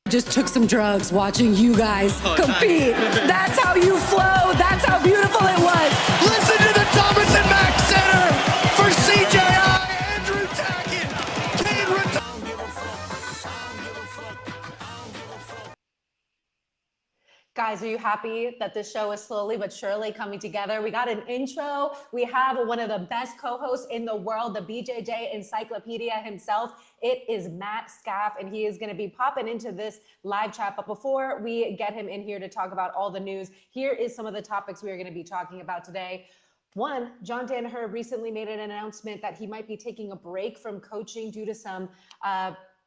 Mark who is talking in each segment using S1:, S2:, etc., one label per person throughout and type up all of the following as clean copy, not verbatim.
S1: Just took some drugs watching you guys compete. That's how you flow. That's how beautiful it was.
S2: Listen to the Thomas and Mack Center for CJI, Andrew Tackett, Kane Rita.
S3: Guys, are you happy that this show is slowly but surely coming together? We got an intro. We have one of the best co-hosts in the world, the BJJ encyclopedia himself. It is Matt Skaff, and he is going to be popping into this live chat. But before we get him in here to talk about all the news, here is some of the topics we are going to be talking about today. One, John Danaher recently made an announcement that he might be taking a break from coaching due to some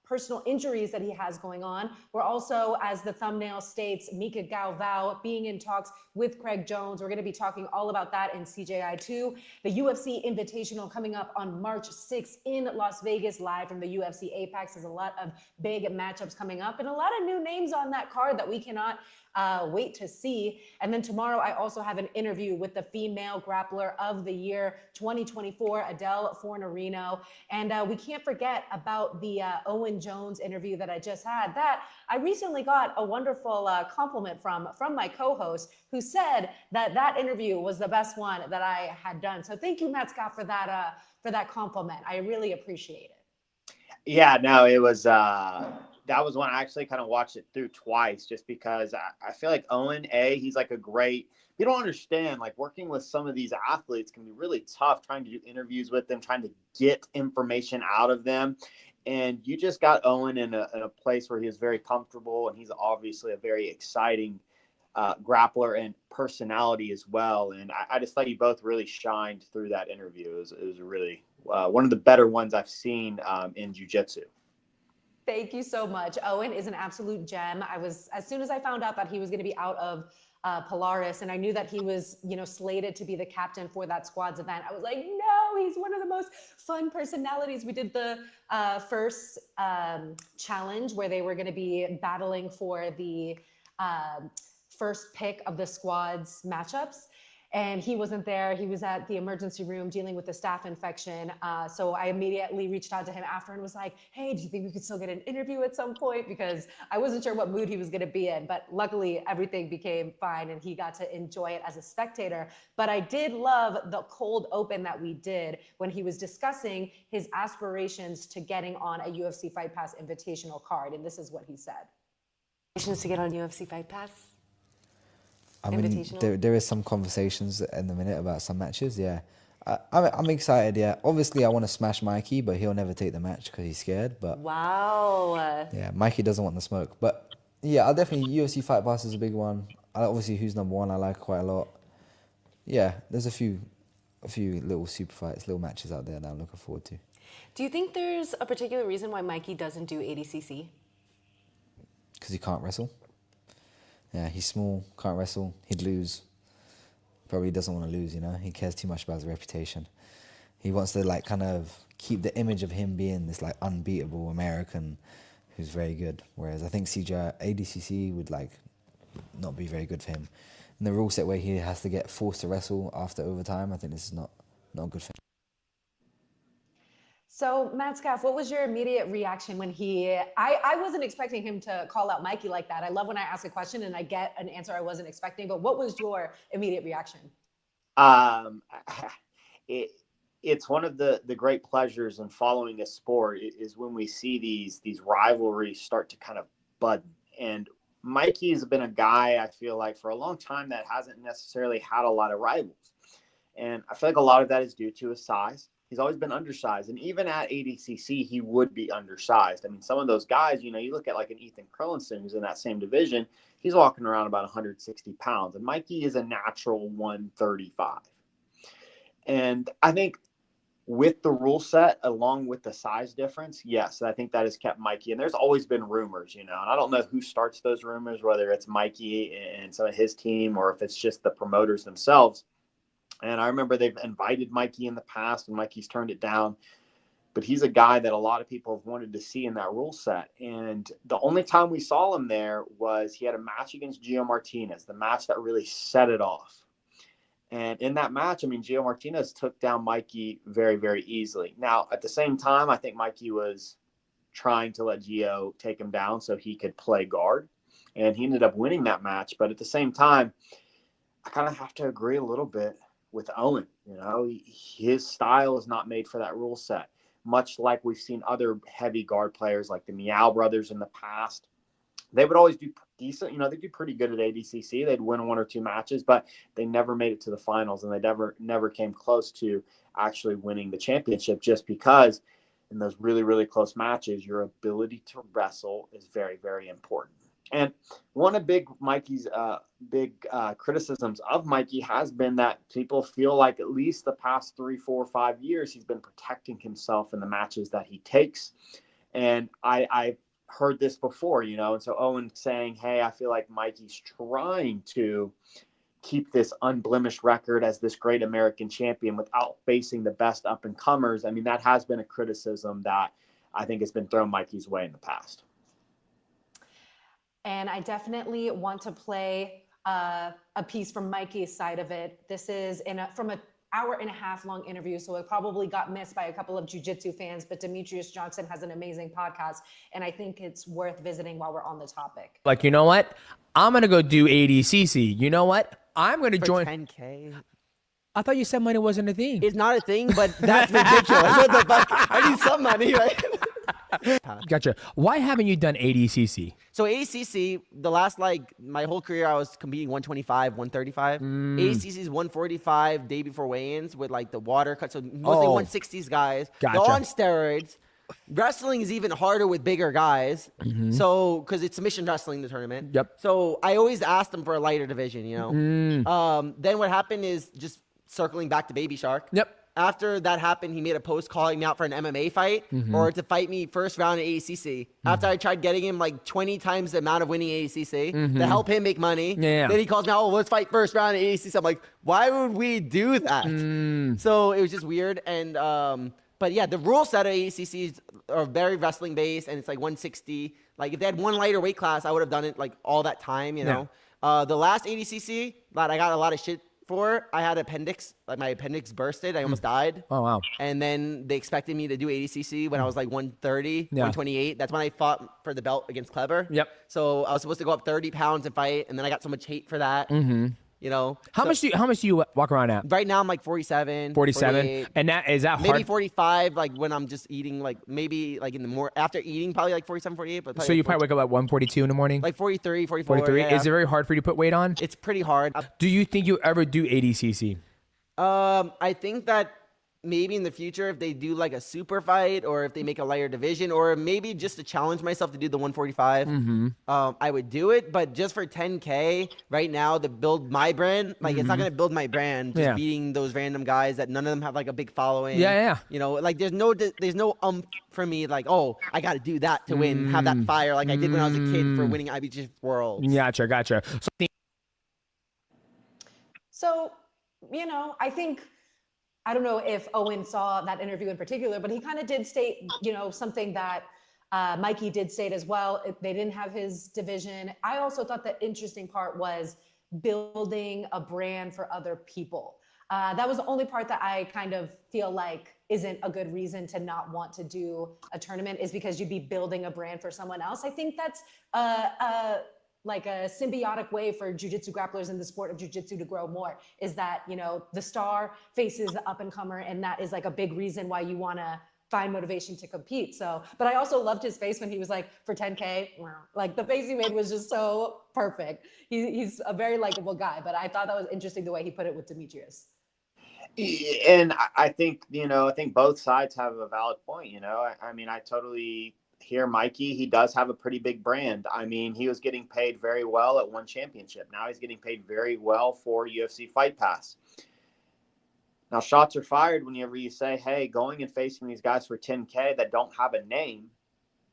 S3: personal injuries that he has going on. We're also, as the thumbnail states, Mica Galvao being in talks with Craig Jones. We're going to be talking all about that in CJI 2. The UFC Invitational coming up on March 6th in Las Vegas, live from the UFC Apex. There's a lot of big matchups coming up and a lot of new names on that card that we cannot wait to see. And then tomorrow, I also have an interview with the female grappler of the year 2024, Adele Fornerino. And we can't forget about the Owen Jones interview that I just had. That I recently got a wonderful compliment from my co-host, who said that interview was the best one that I had done. So thank you, Matt Scott, for that compliment. I really appreciate it.
S4: Yeah, no, it was that was one I actually kind of watched it through twice, just because I feel like Owen, he's like a great, you don't understand, like working with some of these athletes can be really tough, trying to do interviews with them, trying to get information out of them. And you just got Owen in a place where he is very comfortable, and he's obviously a very exciting grappler and personality as well. And I just thought you both really shined through that interview. It was really one of the better ones I've seen in jiu-jitsu.
S3: Thank you so much. Owen is an absolute gem. As soon as I found out that he was going to be out of Polaris, and I knew that he was, slated to be the captain for that squad's event, I was like, no, he's one of the most fun personalities. We did the first challenge where they were going to be battling for the first pick of the squad's matchups. And he wasn't there. He was at the emergency room dealing with the staph infection. So I immediately reached out to him after and was like, hey, do you think we could still get an interview at some point? Because I wasn't sure what mood he was going to be in. But luckily, everything became fine and he got to enjoy it as a spectator. But I did love the cold open that we did when he was discussing his aspirations to getting on a UFC Fight Pass Invitational card. And this is what he said.
S1: To get on UFC Fight Pass?
S5: I mean, there is some conversations in the minute about some matches, yeah. I'm excited, yeah. Obviously, I want to smash Mikey, but he'll never take the match because he's scared. But
S3: wow.
S5: Yeah, Mikey doesn't want the smoke. But yeah, I'll definitely, UFC Fight Pass is a big one. Obviously, Who's Number One, I like quite a lot. Yeah, there's a few little super fights, little matches out there that I'm looking forward to.
S3: Do you think there's a particular reason why Mikey doesn't do ADCC?
S5: Because he can't wrestle. Yeah, he's small, can't wrestle, he'd lose. Probably doesn't want to lose, he cares too much about his reputation. He wants to kind of keep the image of him being this unbeatable American who's very good. Whereas I think CJI, ADCC would not be very good for him. And the rule set where he has to get forced to wrestle after overtime, I think this is not good for him.
S3: So, Matt Skaff, what was your immediate reaction when I wasn't expecting him to call out Mikey like that. I love when I ask a question and I get an answer I wasn't expecting, but what was your immediate reaction?
S4: It's one of the great pleasures in following a sport is when we see these rivalries start to kind of bud. And Mikey has been a guy, I feel like, for a long time that hasn't necessarily had a lot of rivals. And I feel like a lot of that is due to his size. He's always been undersized. And even at ADCC, he would be undersized. I mean, some of those guys, you look at an Ethan Curlinson who's in that same division, he's walking around about 160 pounds. And Mikey is a natural 135. And I think with the rule set, along with the size difference, yes, I think that has kept Mikey. And there's always been rumors, and I don't know who starts those rumors, whether it's Mikey and some of his team or if it's just the promoters themselves. And I remember they've invited Mikey in the past, and Mikey's turned it down. But he's a guy that a lot of people have wanted to see in that rule set. And the only time we saw him there was he had a match against Gio Martinez, the match that really set it off. And in that match, Gio Martinez took down Mikey very, very easily. Now, at the same time, I think Mikey was trying to let Gio take him down so he could play guard. And he ended up winning that match. But at the same time, I kind of have to agree a little bit with Owen. You know, his style is not made for that rule set, much like we've seen other heavy guard players like the Meow brothers in the past. They would always do decent. You know, they'd do pretty good at ADCC. They'd win 1 or 2 matches, but they never made it to the finals, and they never came close to actually winning the championship, just because in those really, really close matches, your ability to wrestle is very, very important. And one of Mikey's big criticisms of Mikey has been that people feel like at least the past 3, 4, 5 years, he's been protecting himself in the matches that he takes. And I heard this before, you know, and so Owen saying, hey, I feel like Mikey's trying to keep this unblemished record as this great American champion without facing the best up and comers. I mean, that has been a criticism that I think has been thrown Mikey's way in the past.
S3: And I definitely want to play a piece from Mikey's side of it. This is from an hour-and-a-half long interview, so it probably got missed by a couple of jiu-jitsu fans, but Demetrius Johnson has an amazing podcast, and I think it's worth visiting while we're on the topic.
S6: Like, you know what? I'm going to go do ADCC. You know what? I'm going to join.
S7: 10K.
S6: I thought you said money wasn't a thing.
S7: It's not a thing, but that's ridiculous. What the fuck? I need some money, right?
S6: Gotcha. Why haven't you done ADCC?
S7: So ADCC, the last, like, my whole career, I was competing 125, 135. ADCC is 145 day before weigh-ins with, like, the water cut. So mostly 160s guys.
S6: Gotcha.
S7: They're on steroids. Wrestling is even harder with bigger guys. So, because it's submission wrestling, the tournament.
S6: Yep.
S7: So I always asked them for a lighter division, you know. Then what happened is, just circling back to Baby Shark.
S6: Yep.
S7: After that happened, he made a post calling me out for an MMA fight or to fight me first round at ADCC. After I tried getting him like 20 times the amount of winning ADCC to help him make money.
S6: Yeah.
S7: Then he calls me out, oh, let's fight first round at ADCC. I'm like, why would we do that? So it was just weird. And but yeah, the rule set of ADCC are very wrestling based, and it's like 160. Like if they had one lighter weight class, I would have done it like all that time, you know. The last ADCC that I got a lot of shit for, I had appendix, like my appendix bursted. I almost died.
S6: Oh, wow.
S7: And then they expected me to do ADCC when I was like 130, 128. That's when I fought for the belt against Clever.
S6: Yep.
S7: So I was supposed to go up 30 pounds and fight, and then I got so much hate for that. You know.
S6: How much do you walk around at?
S7: Right now I'm like 47.
S6: 47. And that is that
S7: maybe
S6: hard?
S7: 45, like when I'm just eating, like maybe like in the more after eating, probably like 47, 48. But
S6: So you probably wake up at 142 in the morning?
S7: like 43, 44.
S6: 43.
S7: Yeah.
S6: Is it very hard for you to put weight on?
S7: It's pretty hard.
S6: Do you think you ever do ADCC?
S7: I think that maybe in the future, if they do like a super fight, or if they make a lighter division, or maybe just to challenge myself to do the 145, I would do it. But just for 10K right now to build my brand, like it's not gonna build my brand just beating those random guys that none of them have like a big following. You know, like there's no for me like, oh, I got to do that to win, have that fire like I did when I was a kid for winning IBJJF Worlds.
S6: Gotcha.
S3: So, you know, I don't know if Owen saw that interview in particular, but he kind of did state, you know, something that Mikey did state as well. They didn't have his division. I also thought the interesting part was building a brand for other people. That was the only part that I kind of feel like isn't a good reason to not want to do a tournament, is because you'd be building a brand for someone else. I think that's like a symbiotic way for jiu-jitsu grapplers in the sport of jiu-jitsu to grow more, is that, you know, the star faces the up-and-comer, and that is like a big reason why you want to find motivation to compete. So, but I also loved his face when he was like, for 10K, like the face he made was just so perfect. He's a very likable guy, but I thought that was interesting the way he put it with Demetrius.
S4: And I think, you know, I think both sides have a valid point, you know. I mean, I totally hear Mikey. He does have a pretty big brand. I mean, he was getting paid very well at one championship. Now he's getting paid very well for UFC Fight Pass. Now, shots are fired whenever you say, hey, going and facing these guys for 10K that don't have a name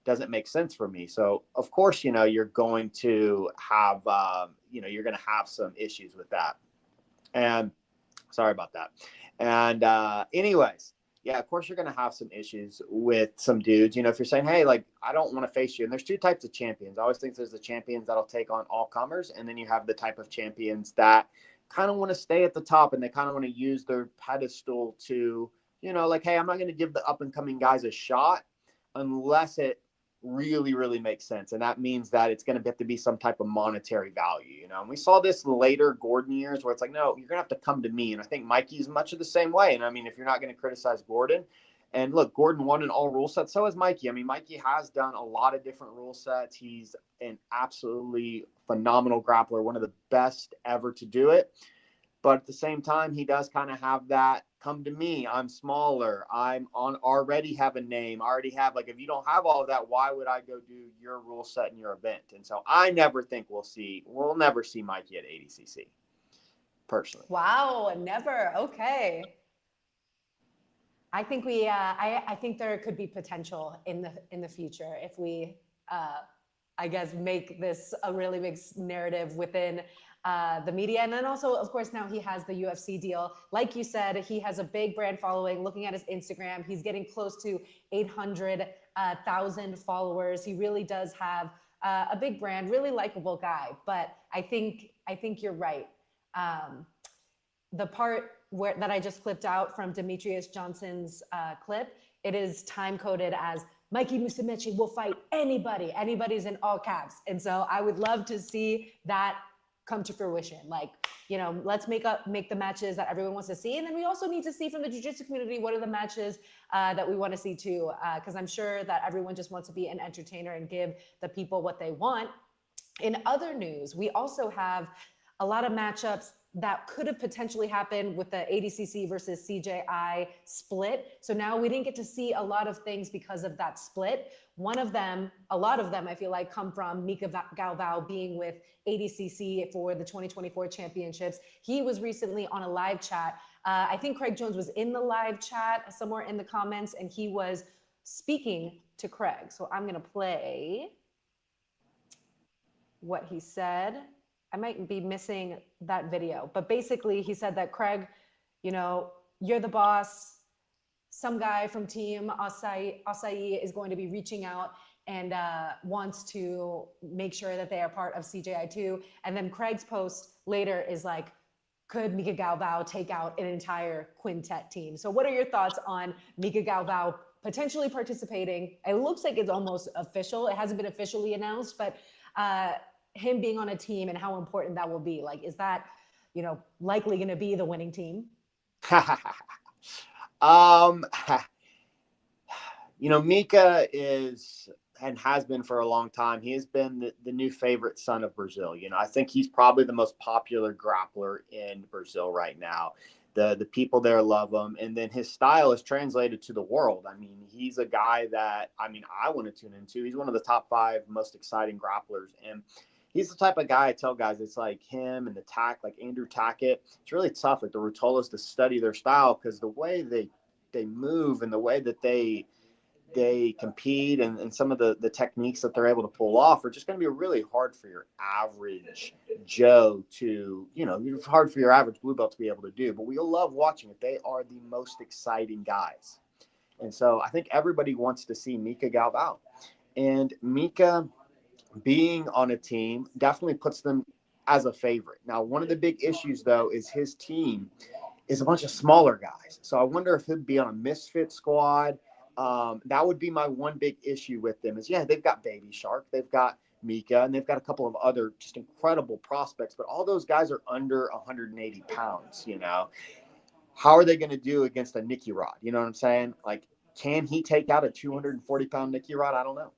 S4: doesn't make sense for me. So, of course, you know, you're going to have, you know, you're going to have some issues with that. And sorry about that. And anyways, yeah, of course you're going to have some issues with some dudes. You know, if you're saying, hey, like, I don't want to face you. And there's two types of champions. I always think there's the champions that'll take on all comers. And then you have the type of champions that kind of want to stay at the top, and they kind of want to use their pedestal to, you know, like, hey, I'm not going to give the up and coming guys a shot unless it really, really makes sense. And that means that it's going to have to be some type of monetary value, you know. And we saw this later Gordon years where it's like, no, you're going to have to come to me. And I think Mikey's much of the same way. And I mean, if you're not going to criticize Gordon, and look, Gordon won an all rule set. So has Mikey. I mean, Mikey has done a lot of different rule sets. He's an absolutely phenomenal grappler, one of the best ever to do it. But at the same time, he does kind of have that, come to me, I'm smaller, already have a name, I already have, like, if you don't have all of that, why would I go do your rule set in your event? And so I never think we'll never see Mikey at ADCC, personally.
S3: Wow, never. Okay. I think I think there could be potential in the future if we, I guess, make this a really big narrative within the media. And then also, of course, now he has the UFC deal. Like you said, he has a big brand following. Looking at his Instagram, he's getting close to 800,000 followers. He really does have a big brand, really likable guy. But I think you're right. The part that I just clipped out from Demetrius Johnson's clip, it is time coded as Mikey Musumeci will fight anybody. Anybody's in all caps. And so I would love to see that come to fruition. Like, you know, let's make the matches that everyone wants to see. And then we also need to see from the jiu-jitsu community, what are the matches that we want to see too? Because I'm sure that everyone just wants to be an entertainer and give the people what they want. In other news, we also have a lot of matchups that could have potentially happened with the ADCC versus CJI split. So now we didn't get to see a lot of things because of that split. A lot of them, I feel like, come from Mica Galvao being with ADCC for the 2024 championships. He was recently on a live chat. I think Craig Jones was in the live chat somewhere in the comments, and he was speaking to Craig. So I'm going to play what he said. I might be missing that video, but basically he said that, Craig, you know, you're the boss. Some guy from team Acai is going to be reaching out and wants to make sure that they are part of CJI too. And then Craig's post later is like, could Mica Galvao take out an entire quintet team? So what are your thoughts on Mica Galvao potentially participating? It looks like it's almost official. It hasn't been officially announced, but him being on a team and how important that will be. Like, is that, you know, likely going to be the winning team?
S4: You know, Mica is and has been for a long time. He has been the new favorite son of Brazil. You know, I think he's probably the most popular grappler in Brazil right now. The people there love him. And then his style is translated to the world. I mean, he's a guy that, I mean, I want to tune into. He's one of the top 5 most exciting grapplers. And he's the type of guy I tell guys, it's like him and the like Andrew Tackett. It's really tough, like the Rutolas, to study their style, because the way they move and the way that they compete and some of the techniques that they're able to pull off are just going to be really hard for your average Joe to, you know, it's hard for your average blue belt to be able to do. But we love watching it. They are the most exciting guys. And so I think everybody wants to see Mica Galvao. And Mica being on a team definitely puts them as a favorite. Now, one of the big issues, though, is his team is a bunch of smaller guys. So I wonder if he'd be on a misfit squad. That would be my one big issue with them is, yeah, they've got Baby Shark, they've got Mica, and they've got a couple of other just incredible prospects, but all those guys are under 180 pounds, you know. How are they going to do against a Nicky Rod? You know what I'm saying? Like, can he take out a 240-pound Nicky Rod? I don't know.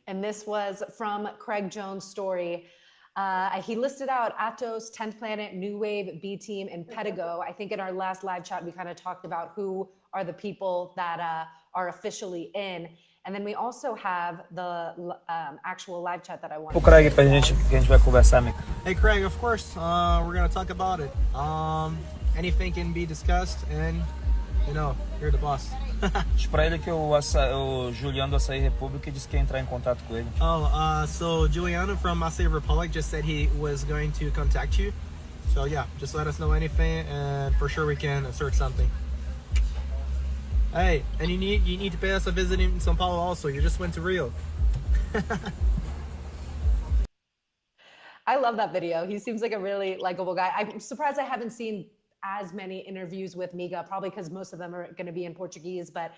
S3: And this was from Craig Jones' story. He listed out Atos, 10th Planet, New Wave, B Team, and Pedigo. I think in our last live chat, we kind of talked about who are the people that are officially in. And then we also have the actual live chat that I want.
S8: O Craig, pra gente, que a gente vai conversar, Mica.
S9: Hey Craig, of course, we're gonna talk about it. Anything can be discussed, and you know, you're the boss.
S8: Diz pra ele que o Juliano do Açaí República disse que ia entrar em contato com ele.
S9: So Juliano from Acai Republic just said he was going to contact you. So yeah, just let us know anything, and for sure we can assert something. Hey, and you need to pay us a visit in São Paulo also. You just went to Rio.
S3: I love that video. He seems like a really likable guy. I'm surprised I haven't seen as many interviews with Mica, probably because most of them are going to be in Portuguese, but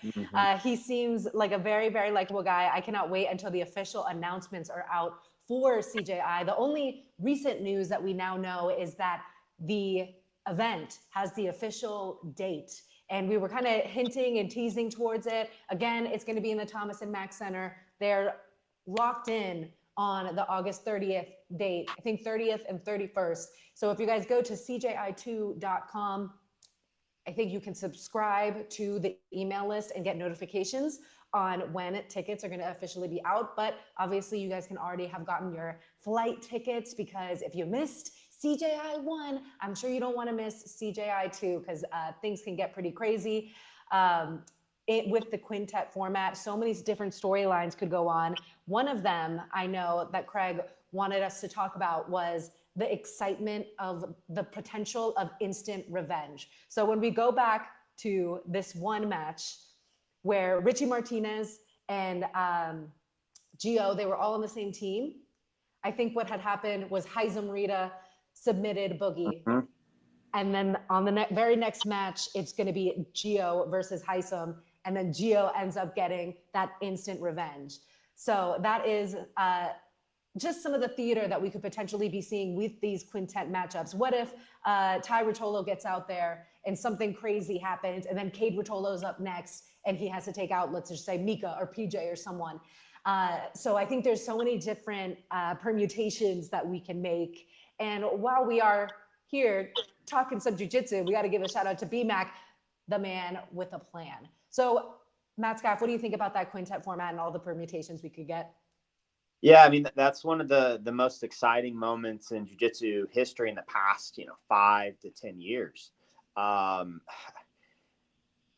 S3: he seems like a very, very likable guy. I cannot wait until the official announcements are out for CJI. The only recent news that we now know is that the event has the official date, and we were kind of hinting and teasing towards it. Again, it's going to be in the Thomas and Mack Center. They're locked in on the August 30th date, I think 30th and 31st. So if you guys go to CJI2.com, I think you can subscribe to the email list and get notifications on when tickets are going to officially be out. But obviously you guys can already have gotten your flight tickets, because if you missed CJI 1, I'm sure you don't want to miss CJI 2, because things can get pretty crazy. With the quintet format, so many different storylines could go on. One of them I know that Craig wanted us to talk about was the excitement of the potential of instant revenge. So when we go back to this one match where Richie Martinez and Gio, they were all on the same team. I think what had happened was Haizum Rita submitted Boogie. And then on the very next match, it's going to be Gio versus Haizum. And then Gio ends up getting that instant revenge. So that is just some of the theater that we could potentially be seeing with these quintet matchups. What if Ty Rotolo gets out there and something crazy happens, and then Cade Rotolo's up next and he has to take out, let's just say, Mica or PJ or someone. So I think there's so many different permutations that we can make. And while we are here talking some jiu-jitsu, we got to give a shout out to BMAC, the man with a plan. So Matt Skaff, what do you think about that quintet format and all the permutations we could get?
S4: Yeah, I mean, that's one of the most exciting moments in jiu-jitsu history in the past, 5 to 10 years.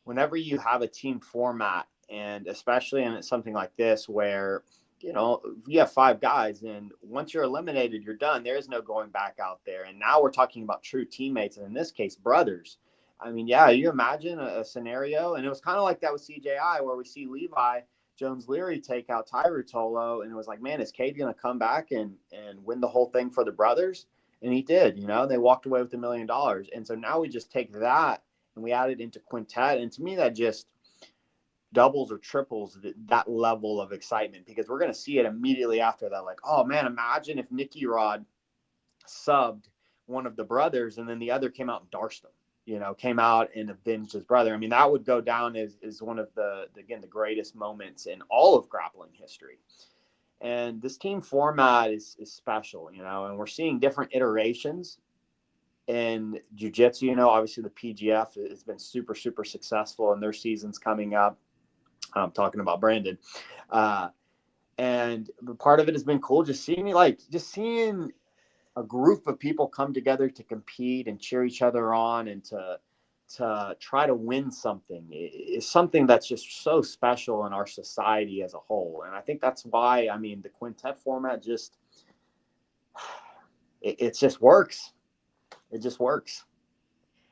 S4: Whenever you have a team format, and especially in something like this where, you have 5 guys, and once you're eliminated, you're done. There is no going back out there. And now we're talking about true teammates, and in this case, brothers. I mean, yeah, you imagine a scenario, and it was kind of like that with CJI, where we see Levi Jones-Leary take out Ty Rotolo, and it was like, man, is Cade going to come back and win the whole thing for the brothers? And he did. They walked away with $1 million. And so now we just take that and we add it into quintet, and to me that just doubles or triples that level of excitement, because we're going to see it immediately after that. Like, oh man, imagine if Nicky Rod subbed one of the brothers and then the other came out and darsed him, came out and avenged his brother. I mean, that would go down as one of the greatest moments in all of grappling history. And this team format is special, and we're seeing different iterations in jiu-jitsu. Obviously the PGF has been super, super successful in their seasons coming up. I'm talking about Brandon. And part of it has been cool just seeing a group of people come together to compete and cheer each other on and to try to win something is something that's just so special in our society as a whole. And I think that's why, the quintet format it just works. It just works.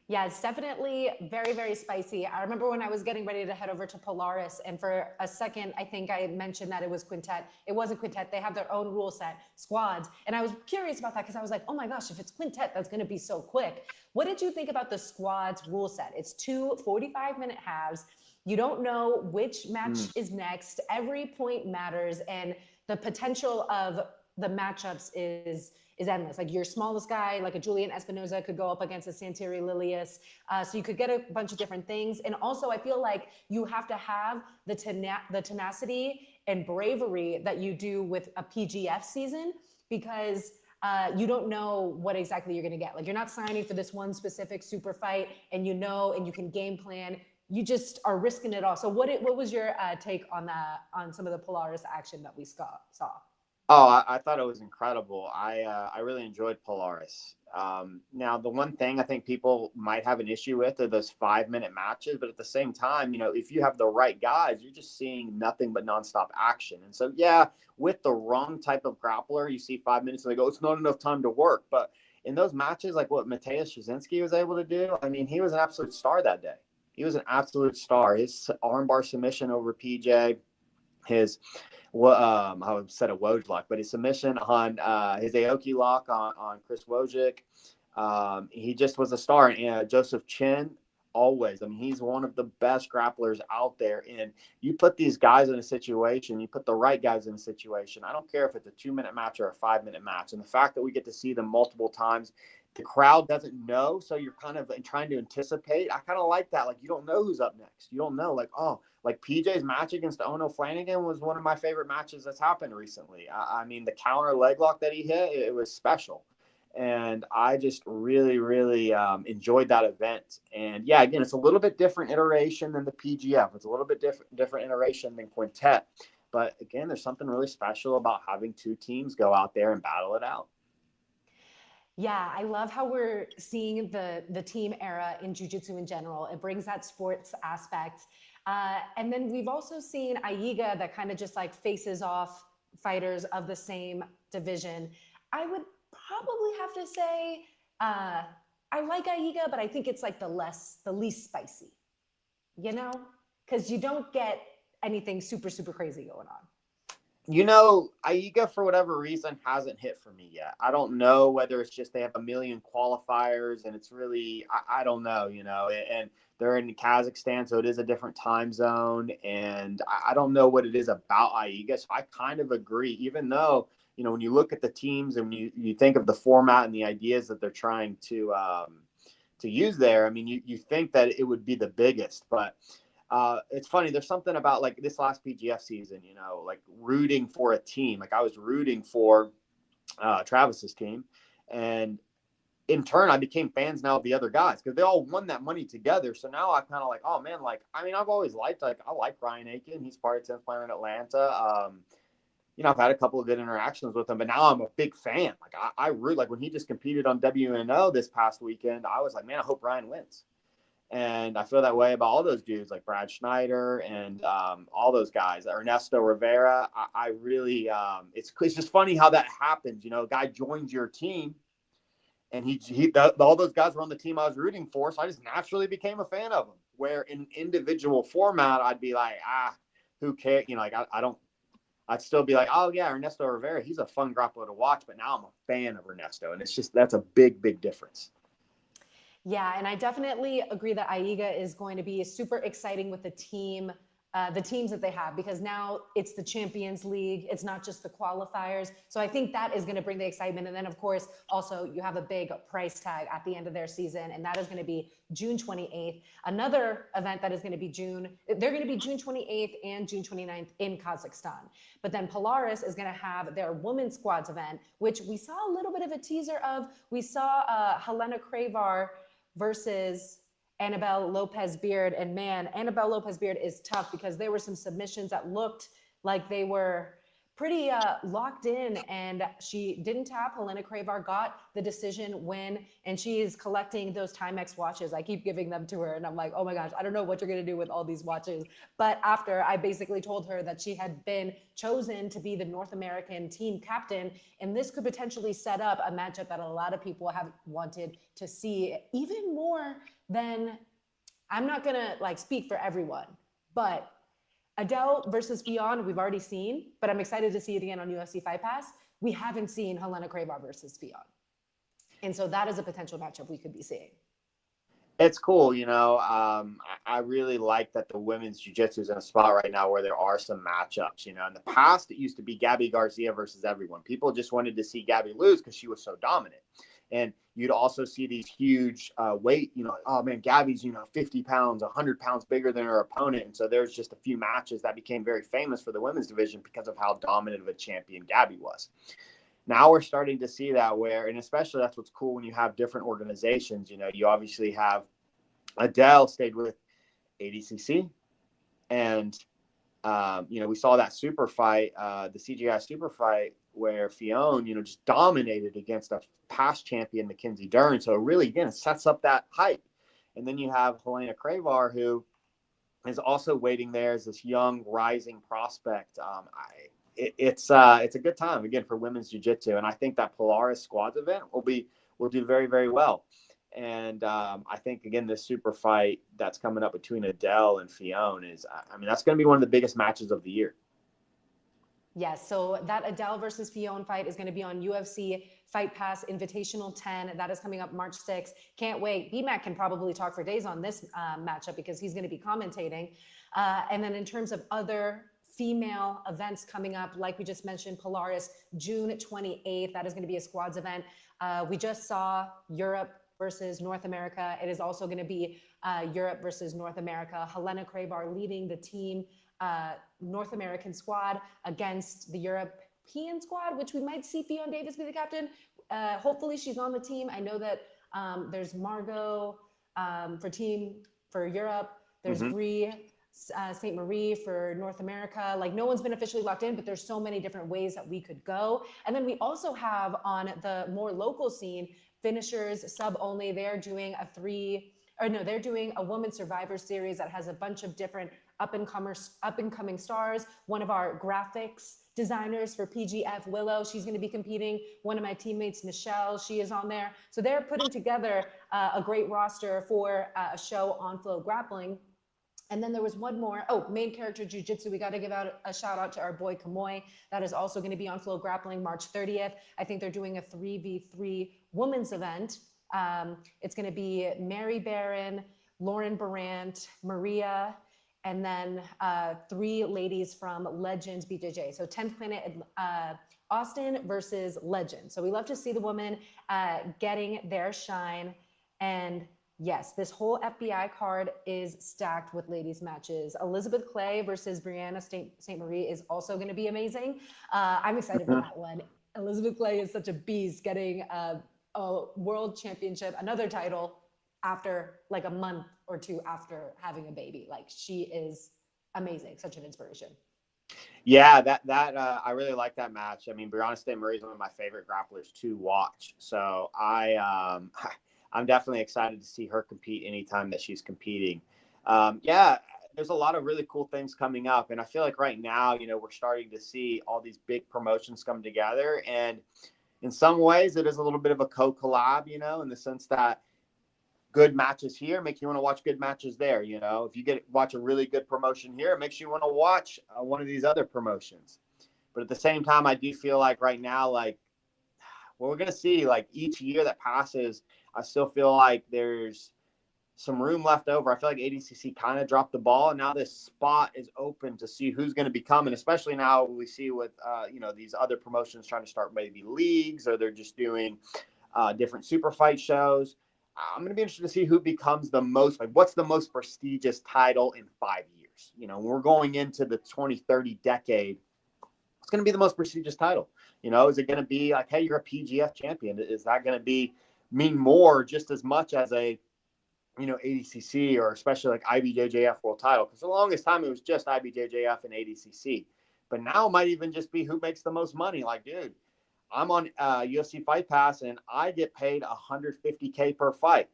S3: Yeah, it's definitely very, very spicy. I remember when I was getting ready to head over to Polaris, and for a second, I think I mentioned that it was quintet. It wasn't quintet. They have their own rule set, squads. And I was curious about that because I was like, oh my gosh, if it's quintet, that's going to be so quick. What did you think about the squads rule set? It's 2 45-minute halves. You don't know which match is next. Every point matters, and the potential of the matchups is endless. Like your smallest guy, like a Julian Espinoza, could go up against a Santeri Lilius. So you could get a bunch of different things. And also I feel like you have to have the tenacity and bravery that you do with a PGF season, because you don't know what exactly you're going to get. Like you're not signing for this one specific super fight, and and you can game plan. You just are risking it all. So what was your take on some of the Polaris action that we saw?
S4: Oh, I thought it was incredible. I really enjoyed Polaris. Now, the one thing I think people might have an issue with are those 5-minute matches. But at the same time, if you have the right guys, you're just seeing nothing but nonstop action. And so, yeah, with the wrong type of grappler, you see 5 minutes and they go, it's not enough time to work. But in those matches, like what Matheusz Szczeciński was able to do, he was an absolute star that day. He was an absolute star. His armbar submission over PJ, his I said a Woj lock, but his submission on his Aoki lock on Chris Wojcik, He just was a star. And Joseph Chin, always. I mean, he's one of the best grapplers out there. And you put these guys in a situation, you put the right guys in a situation. I don't care if it's a 2-minute match or a 5-minute match. And the fact that we get to see them multiple times, the crowd doesn't know. So you're kind of trying to anticipate. I kind of like that. Like, you don't know who's up next. You don't know. Like, oh, like PJ's match against Ono Flanagan was one of my favorite matches that's happened recently. I mean, the counter leg lock that he hit, it was special. And I just really, really enjoyed that event. And yeah, again, it's a little bit different iteration than the PGF. It's a little bit different iteration than Quintet. But again, there's something really special about having two teams go out there and battle it out.
S3: Yeah, I love how we're seeing the team era in jiu-jitsu in general. It brings that sports aspect. And then we've also seen Aiga that kind of just like faces off fighters of the same division. I would probably have to say I like Aiga, but I think it's like the least spicy, you know, because you don't get anything super, super crazy going on.
S4: You know, Aiga, for whatever reason, hasn't hit for me yet. I don't know whether it's just they have a million qualifiers and it's really, I don't know, you know, and they're in Kazakhstan, so it is a different time zone. And I don't know what it is about Aiga. So I kind of agree, even though, you know, when you look at the teams and you think of the format and the ideas that they're trying to use there, I mean, you think that it would be the biggest, but it's funny. There's something about like this last PGF season, you know, like rooting for a team. Like I was rooting for Travis's team, and in turn, I became fans now of the other guys because they all won that money together. So now I'm kind of like, oh man, like I mean, I've always liked I like Ryan Aiken. He's part of 10th Planet Atlanta. You know, I've had a couple of good interactions with him, but now I'm a big fan. Like I really like when he just competed on WNO this past weekend. I was like, man, I hope Ryan wins. And I feel that way about all those dudes like Brad Schneider and all those guys, Ernesto Rivera. I really, it's just funny how that happens. You know, a guy joins your team and all those guys were on the team I was rooting for. So I just naturally became a fan of them, where in individual format, I'd be like, who cares? You know, like I'd still be like, oh yeah, Ernesto Rivera, he's a fun grappler to watch. But now I'm a fan of Ernesto. And it's just, that's a big, big difference.
S3: Yeah, and I definitely agree that Aiga is going to be super exciting with the teams that they have, because now it's the Champions League. It's not just the qualifiers. So I think that is going to bring the excitement. And then, of course, also you have a big price tag at the end of their season, and that is going to be June 28th. Another event that is going to be they're going to be June 28th and June 29th in Kazakhstan. But then Polaris is going to have their women's squads event, which we saw a little bit of a teaser of. We saw Helena Cravar versus Annabelle Lopez Beard. And man, Annabelle Lopez Beard is tough because there were some submissions that looked like they were pretty locked in, and she didn't tap. Helena Cravar got the decision win, and she is collecting those Timex watches. I keep giving them to her, and I'm like, oh my gosh, I don't know what you're gonna do with all these watches. But after I basically told her that she had been chosen to be the North American team captain, and this could potentially set up a matchup that a lot of people have wanted to see, even more than, I'm not gonna like speak for everyone, but Adele versus Fionn, we've already seen, but I'm excited to see it again on UFC Fight Pass. We haven't seen Helena Cravar versus Fionn. And so that is a potential matchup we could be seeing.
S4: It's cool, you know. I really like that the women's jiu-jitsu is in a spot right now where there are some matchups. You know, in the past, it used to be Gabby Garcia versus everyone. People just wanted to see Gabby lose because she was so dominant. And you'd also see these huge weight, you know, oh man, Gabby's, you know, 50 pounds, 100 pounds bigger than her opponent. And so there's just a few matches that became very famous for the women's division because of how dominant of a champion Gabby was. Now we're starting to see that where, and especially that's what's cool when you have different organizations. You know, you obviously have Adele stayed with ADCC, and you know, we saw that super fight, the CJI super fight, where Fionn, you know, just dominated against a past champion, Mackenzie Dern. So really, again, it sets up that hype. And then you have Helena Cravar, who is also waiting there as this young rising prospect. It's a good time again for women's jiu-jitsu, and I think that Polaris squads event will do very, very well. And I think again this super fight that's coming up between Adele and Fionn is, I mean, that's going to be one of the biggest matches of the year.
S3: Yes, so that Adele versus Fionn fight is going to be on UFC Fight Pass Invitational 10. That is coming up March 6th. Can't wait. BMAC can probably talk for days on this matchup because he's going to be commentating. And then in terms of other female events coming up, like we just mentioned, Polaris, June 28th. That is going to be a squads event. We just saw Europe versus North America. It is also going to be Europe versus North America. Helena Kravar leading the team North American squad against the European squad, which we might see Fionn Davis be the captain. Hopefully she's on the team. I know that there's Margot for Europe. There's Bree St. Marie for North America. Like, no one's been officially locked in, but there's so many different ways that we could go. And then we also have on the more local scene, finishers sub only. They're doing they're doing a Women's Survivor Series that has a bunch of different up-and-coming stars. One of our graphics designers for PGF, Willow, she's going to be competing. One of my teammates, Michelle, she is on there. So they're putting together a great roster for a show on Flow Grappling. And then there was one more. Oh, main character Jiu-Jitsu. We got to give out a shout out to our boy Kamoy. That is also going to be on Flow Grappling March 30th. I think they're doing a 3v3 women's event. It's going to be Mary Barron, Lauren Barant, Maria, and then 3 ladies from Legends BJJ. So 10th Planet Austin versus Legend. So we love to see the women getting their shine. And yes, this whole FBI card is stacked with ladies matches. Elizabeth Clay versus Brianna St. Marie is also going to be amazing. I'm excited for that one. Elizabeth Clay is such a beast, getting a world championship, another title after like a month or 2 after having a baby. Like, she is amazing, such an inspiration.
S4: Yeah, that I really like that match. I mean, Brianna St. Marie is one of my favorite grapplers to watch. So I'm definitely excited to see her compete anytime that she's competing. Yeah, there's a lot of really cool things coming up. And I feel like right now, we're starting to see all these big promotions come together. And in some ways, it is a little bit of a co-collab, in the sense that good matches here make you want to watch good matches there. If you watch a really good promotion here, it makes you want to watch one of these other promotions. But at the same time, I do feel like right now, like, what we're going to see, like, each year that passes, I still feel like there's some room left over. I feel like ADCC kind of dropped the ball, and now this spot is open to see who's going to be coming, especially now we see with, these other promotions trying to start maybe leagues, or they're just doing different super fight shows. I'm going to be interested to see who becomes the most, like, what's the most prestigious title in 5 years? When we're going into the 2030 decade, what's going to be the most prestigious title? Is it going to be like, hey, you're a PGF champion? Is that going to mean more, just as much as a, ADCC, or especially like IBJJF world title? Because the longest time it was just IBJJF and ADCC. But now it might even just be who makes the most money. Like, dude, I'm on UFC Fight Pass and I get paid $150K per fight.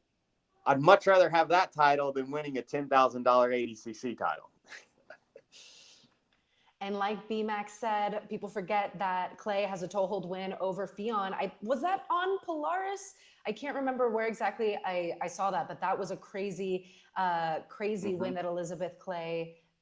S4: I'd much rather have that title than winning a $10,000 ADCC title.
S3: And like BMAX said, people forget that Clay has a toehold win over Fionn. Was that on Polaris? I can't remember where exactly I saw that, but that was a crazy win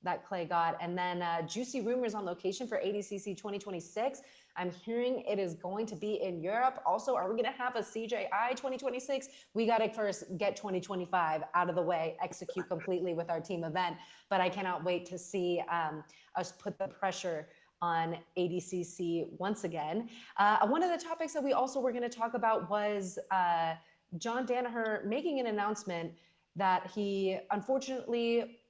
S3: that Clay got. And then juicy rumors on location for ADCC 2026. I'm hearing it is going to be in Europe. Also, are we going to have a CJI 2026? We got to first get 2025 out of the way, execute completely with our team event. But I cannot wait to see us put the pressure on ADCC once again. One of the topics that we also were going to talk about was John Danaher making an announcement that he, unfortunately,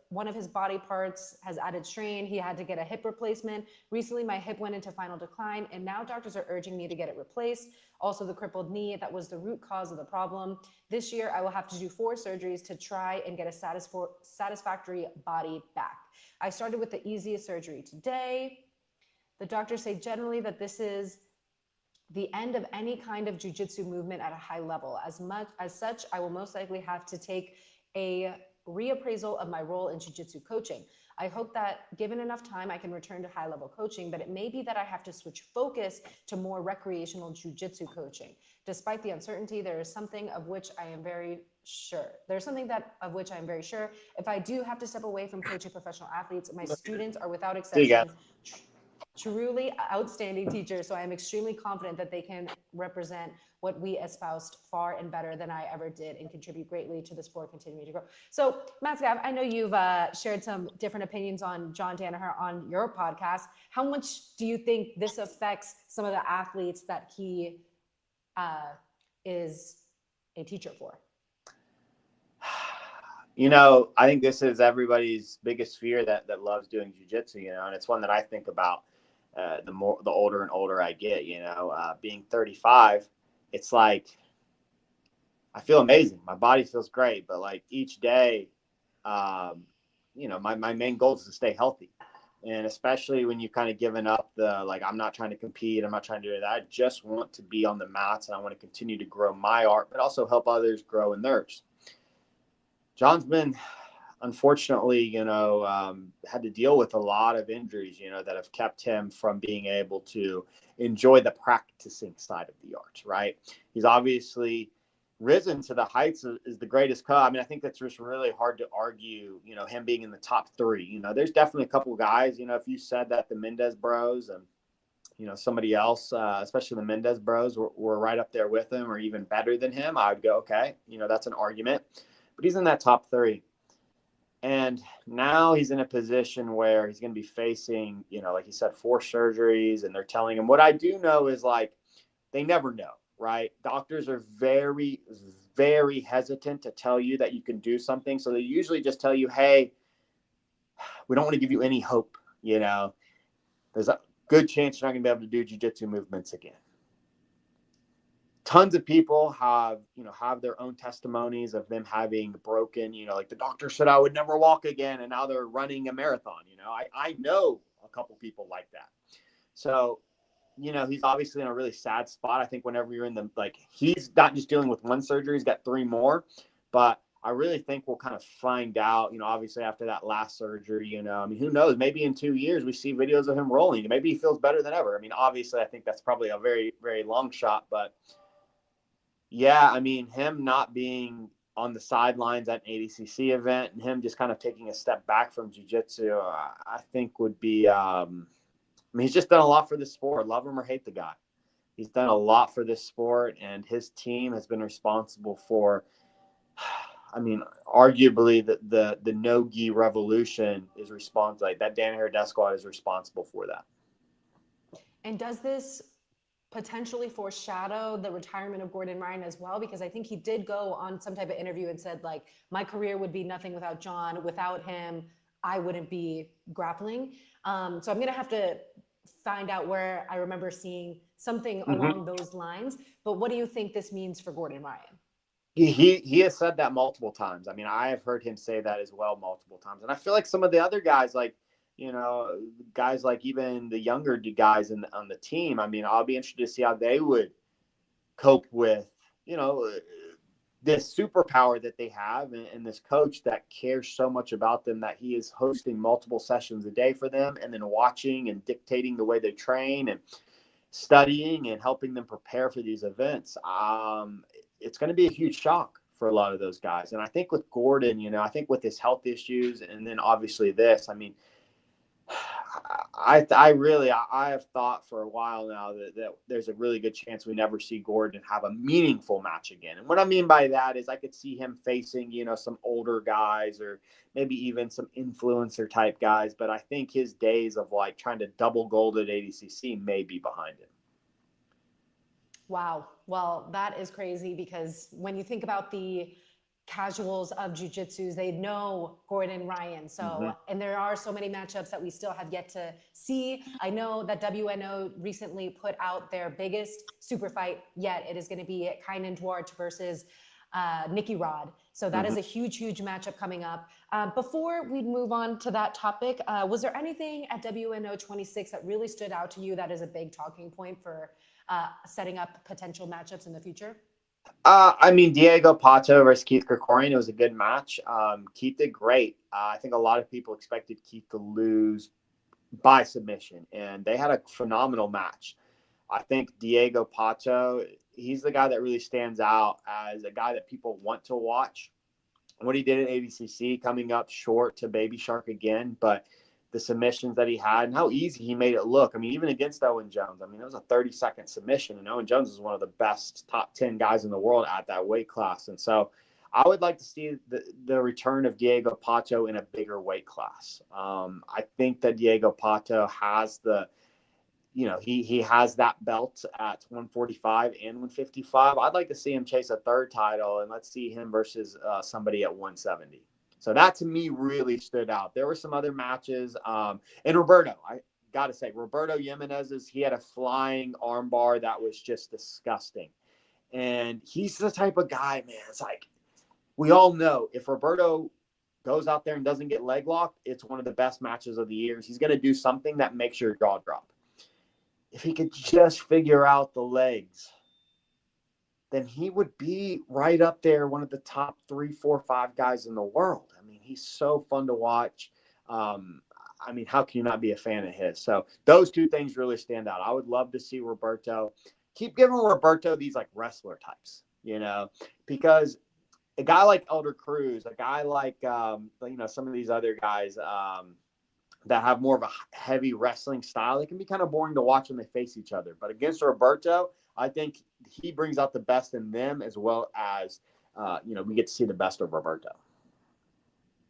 S3: one of his body parts has added strain. He had to get a hip replacement. Recently, my hip went into final decline, and now doctors are urging me to get it replaced. Also, the crippled knee, that was the root cause of the problem. This year, I will have to do 4 surgeries to try and get a satisfactory body back. I started with the easiest surgery today. The doctors say generally that this is the end of any kind of jiu-jitsu movement at a high level. As such, I will most likely have to take a reappraisal of my role in jiu-jitsu coaching. I hope that given enough time, I can return to high-level coaching, but it may be that I have to switch focus to more recreational jiu-jitsu coaching. Despite the uncertainty, there is something of which I am very sure. If I do have to step away from coaching professional athletes, my students are without exception truly outstanding teachers. So I am extremely confident that they can represent what we espoused far and better than I ever did, and contribute greatly to the sport continuing to grow. So Matt Skaff, I know you've shared some different opinions on John Danaher on your podcast. How much do you think this affects some of the athletes that he is a teacher for?
S4: You know, I think this is everybody's biggest fear that loves doing jiu-jitsu, you know, and it's one that I think about the older and older I get, you know, being 35, it's like, I feel amazing. My body feels great, but like each day, you know, my main goal is to stay healthy. And especially when you've kind of given up the, like, I'm not trying to compete, I'm not trying to do that. I just want to be on the mats, and I want to continue to grow my art, but also help others grow in theirs. John's been, unfortunately, you know, had to deal with a lot of injuries, you know, that have kept him from being able to enjoy the practicing side of the art, right? He's obviously risen to the heights is the greatest cut. I mean, I think that's just really hard to argue, you know, him being in the top 3. You know, there's definitely a couple of guys, you know, if you said that the Mendez bros and, you know, somebody else, especially the Mendez bros were right up there with him or even better than him, I would go, okay, you know, that's an argument. But he's in that top 3. And now he's in a position where he's going to be facing, you know, like he said, 4 surgeries, and they're telling him, what I do know is, like, they never know, right? Doctors are very, very hesitant to tell you that you can do something. So they usually just tell you, hey, we don't want to give you any hope. You know, there's a good chance you're not going to be able to do jiu-jitsu movements again. Tons of people have their own testimonies of them having broken, you know, like the doctor said I would never walk again, and now they're running a marathon. You know, I know a couple people like that. So, you know, he's obviously in a really sad spot. I think whenever you're in the, like, he's not just dealing with 1 surgery, he's got 3 more. But I really think we'll kind of find out, you know, obviously after that last surgery, you know, I mean, who knows, maybe in 2 years we see videos of him rolling. Maybe he feels better than ever. I mean, obviously I think that's probably a very, very long shot, but yeah, I mean, him not being on the sidelines at an ADCC event and him just kind of taking a step back from jiu-jitsu, I think would be, I mean, he's just done a lot for this sport. Love him or hate the guy. He's done a lot for this sport, and his team has been responsible for, I mean, arguably the no-gi revolution is responsible. Like, that Danaher Death Squad is responsible for that.
S3: And does this potentially foreshadow the retirement of Gordon Ryan as well? Because I think he did go on some type of interview and said, like, my career would be nothing without John. Without him, I wouldn't be grappling. So I'm going to have to find out where I remember seeing something along those lines. But what do you think this means for Gordon Ryan?
S4: He has said that multiple times. I mean, I have heard him say that as well multiple times. And I feel like some of the other guys, like, you know, guys like even the younger guys on the team, I mean, I'll be interested to see how they would cope with, you know, this superpower that they have and this coach that cares so much about them that he is hosting multiple sessions a day for them and then watching and dictating the way they train and studying and helping them prepare for these events. It's going to be a huge shock for a lot of those guys. And I think with Gordon, you know, I think with his health issues and then obviously this, I mean, I have thought for a while now that there's a really good chance we never see Gordon have a meaningful match again. And what I mean by that is I could see him facing, you know, some older guys or maybe even some influencer type guys. But I think his days of like trying to double gold at ADCC may be behind him.
S3: Wow. Well, that is crazy, because when you think about the casuals of jiu-jitsu, they know Gordon Ryan. So, and there are so many matchups that we still have yet to see. I know that WNO recently put out their biggest super fight yet. It is going to be Kainan Dwarch versus Nicky Rod. So that is a huge, huge matchup coming up. Before we move on to that topic, was there anything at WNO 26 that really stood out to you that is a big talking point for setting up potential matchups in the future?
S4: I mean, Diego Pato versus Keith Krikorian, it was a good match. Keith did great. I think a lot of people expected Keith to lose by submission, and they had a phenomenal match. I think Diego Pato, he's the guy that really stands out as a guy that people want to watch. What he did at ADCC, coming up short to Baby Shark again, but the submissions that he had and how easy he made it look. I mean, even against Owen Jones, I mean, it was a 30-second submission, and Owen Jones is one of the best top 10 guys in the world at that weight class. And so I would like to see the return of Diego Pato in a bigger weight class. I think that Diego Pato has he has that belt at 145 and 155. I'd like to see him chase a third title, and let's see him versus somebody at 170. So that to me really stood out. There were some other matches. And Roberto, I got to say, Roberto Jimenez's, he had a flying armbar that was just disgusting. And he's the type of guy, man, it's like, we all know if Roberto goes out there and doesn't get leg locked, it's one of the best matches of the year. He's going to do something that makes your jaw drop. If he could just figure out the legs, then he would be right up there, one of the top 3, 4, 5 guys in the world. I mean, he's so fun to watch. I mean, how can you not be a fan of his? So those two things really stand out. I would love to see Roberto. Keep giving Roberto these like wrestler types, because a guy like Elder Cruz, a guy like, some of these other guys that have more of a heavy wrestling style, it can be kind of boring to watch when they face each other. But against Roberto, I think he brings out the best in them, as well as, we get to see the best of Roberto.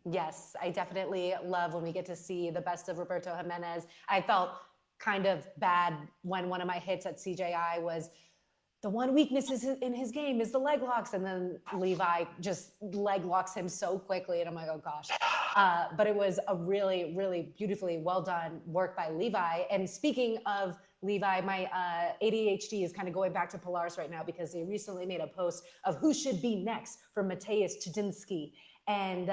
S3: Yes, I definitely love when we get to see the best of Roberto Jimenez. I felt kind of bad when one of my hits at CJI was the one weakness in his game is the leg locks. And then Levi just leg locks him so quickly. And I'm like, oh gosh. But it was a really, really beautifully well done work by Levi. And speaking of Levi, my ADHD is kind of going back to Polaris right now because they recently made a post of who should be next for Matheusz Szczeciński. And